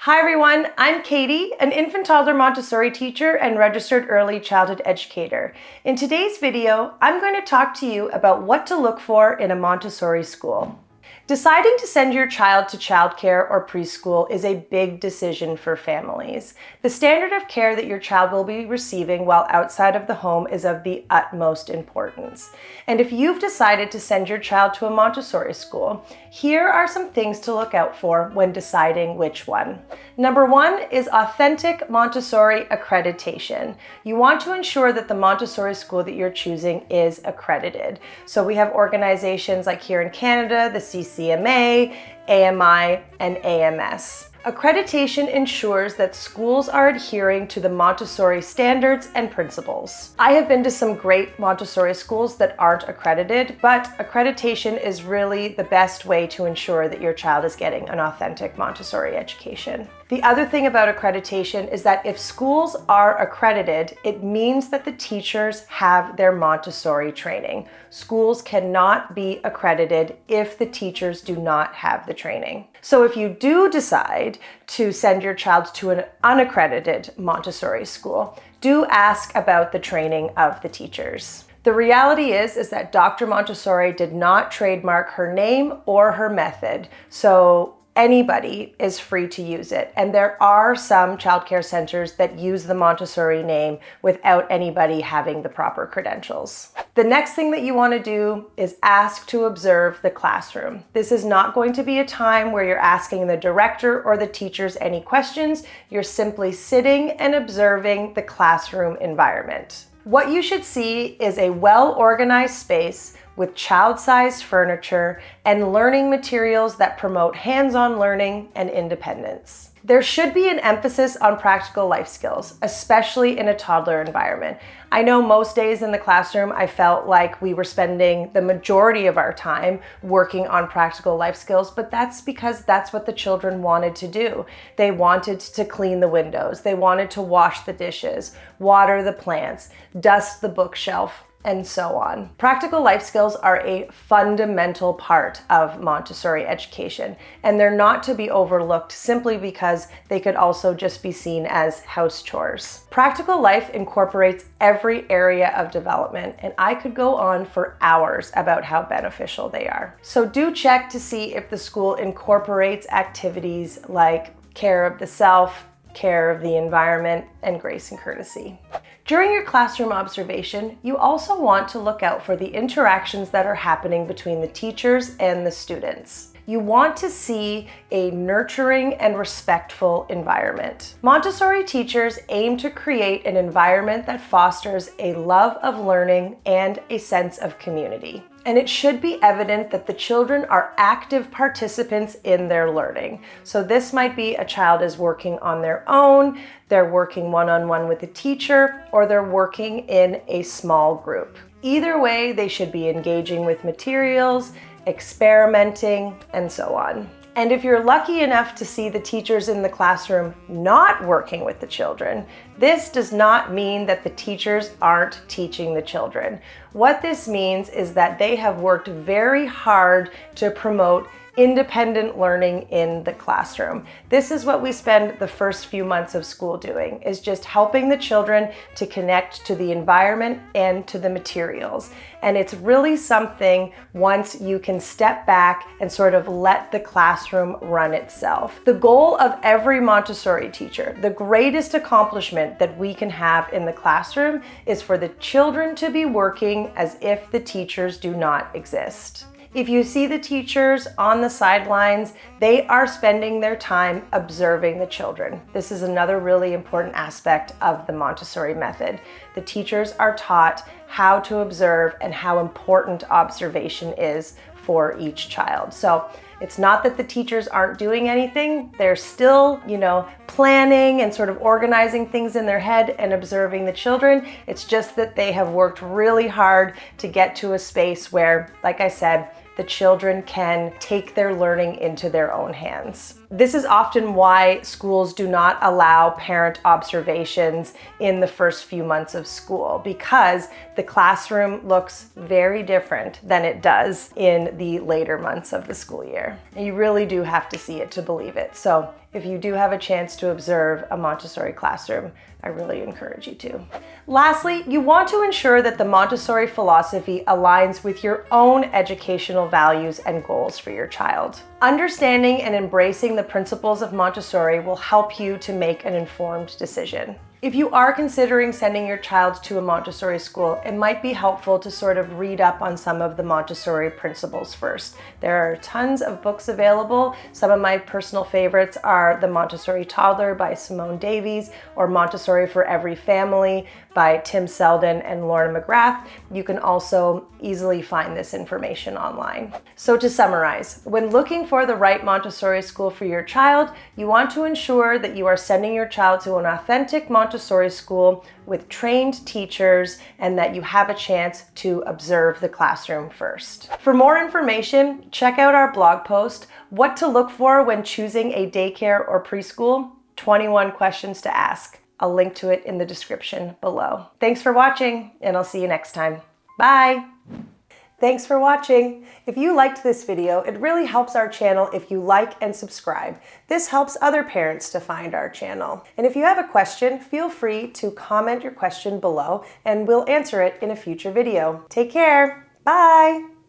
Hi everyone, I'm Katie, an infant toddler Montessori teacher and registered early childhood educator. In today's video, I'm going to talk to you about what to look for in a Montessori school. Deciding to send your child to childcare or preschool is a big decision for families. The standard of care that your child will be receiving while outside of the home is of the utmost importance. And if you've decided to send your child to a Montessori school, here are some things to look out for when deciding which one. Number one is authentic Montessori accreditation. You want to ensure that the Montessori school that you're choosing is accredited. So we have organizations like here in Canada, the CCMA, AMI, and AMS. Accreditation ensures that schools are adhering to the Montessori standards and principles. I have been to some great Montessori schools that aren't accredited, but accreditation is really the best way to ensure that your child is getting an authentic Montessori education. The other thing about accreditation is that if schools are accredited, it means that the teachers have their Montessori training. Schools cannot be accredited if the teachers do not have the training. So if you do decide to send your child to an unaccredited Montessori school, do ask about the training of the teachers. The reality is that Dr. Montessori did not trademark her name or her method, so anybody is free to use it. And there are some childcare centers that use the Montessori name without anybody having the proper credentials. The next thing that you want to do is ask to observe the classroom. This is not going to be a time where you're asking the director or the teachers any questions. You're simply sitting and observing the classroom environment. What you should see is a well-organized space with child-sized furniture and learning materials that promote hands-on learning and independence. There should be an emphasis on practical life skills, especially in a toddler environment. I know most days in the classroom, I felt like we were spending the majority of our time working on practical life skills, but that's because that's what the children wanted to do. They wanted to clean the windows. They wanted to wash the dishes, water the plants, dust the bookshelf, and so on. Practical life skills are a fundamental part of Montessori education, and they're not to be overlooked simply because they could also just be seen as house chores. Practical life incorporates every area of development, and I could go on for hours about how beneficial they are. So do check to see if the school incorporates activities like care of the self, care of the environment, and grace and courtesy. During your classroom observation, you also want to look out for the interactions that are happening between the teachers and the students. You want to see a nurturing and respectful environment. Montessori teachers aim to create an environment that fosters a love of learning and a sense of community. And it should be evident that the children are active participants in their learning. So this might be a child is working on their own, they're working one-on-one with a teacher, or they're working in a small group. Either way, they should be engaging with materials, experimenting, and so on. And if you're lucky enough to see the teachers in the classroom not working with the children, this does not mean that the teachers aren't teaching the children. What this means is that they have worked very hard to promote independent learning in the classroom. This is what we spend the first few months of school doing, is just helping the children to connect to the environment and to the materials. And it's really something once you can step back and sort of let the classroom run itself. The goal of every Montessori teacher, the greatest accomplishment that we can have in the classroom, is for the children to be working as if the teachers do not exist. If you see the teachers on the sidelines, they are spending their time observing the children. This is another really important aspect of the Montessori method. The teachers are taught how to observe and how important observation is for each child. So it's not that the teachers aren't doing anything. They're still, planning and sort of organizing things in their head and observing the children. It's just that they have worked really hard to get to a space where, like I said, the children can take their learning into their own hands. This is often why schools do not allow parent observations in the first few months of school, because the classroom looks very different than it does in the later months of the school year. And you really do have to see it to believe it. So If you do have a chance to observe a Montessori classroom, I really encourage you to. Lastly, you want to ensure that the Montessori philosophy aligns with your own educational values and goals for your child. Understanding and embracing the principles of Montessori will help you to make an informed decision. If you are considering sending your child to a Montessori school, it might be helpful to sort of read up on some of the Montessori principles first. There are tons of books available. Some of my personal favorites are The Montessori Toddler by Simone Davies or Montessori for Every Family by Tim Selden and Lorna McGrath. You can also easily find this information online. So to summarize, when looking for the right Montessori school for your child, you want to ensure that you are sending your child to an authentic Montessori school with trained teachers and that you have a chance to observe the classroom first. For more information, check out our blog post, What to Look For When Choosing a Daycare or Preschool, 21 Questions to Ask. I'll link to it in the description below. Thanks for watching, and I'll see you next time. Bye! Thanks for watching. If you liked this video, it really helps our channel if you like and subscribe. This helps other parents to find our channel. And if you have a question, feel free to comment your question below and we'll answer it in a future video. Take care. Bye!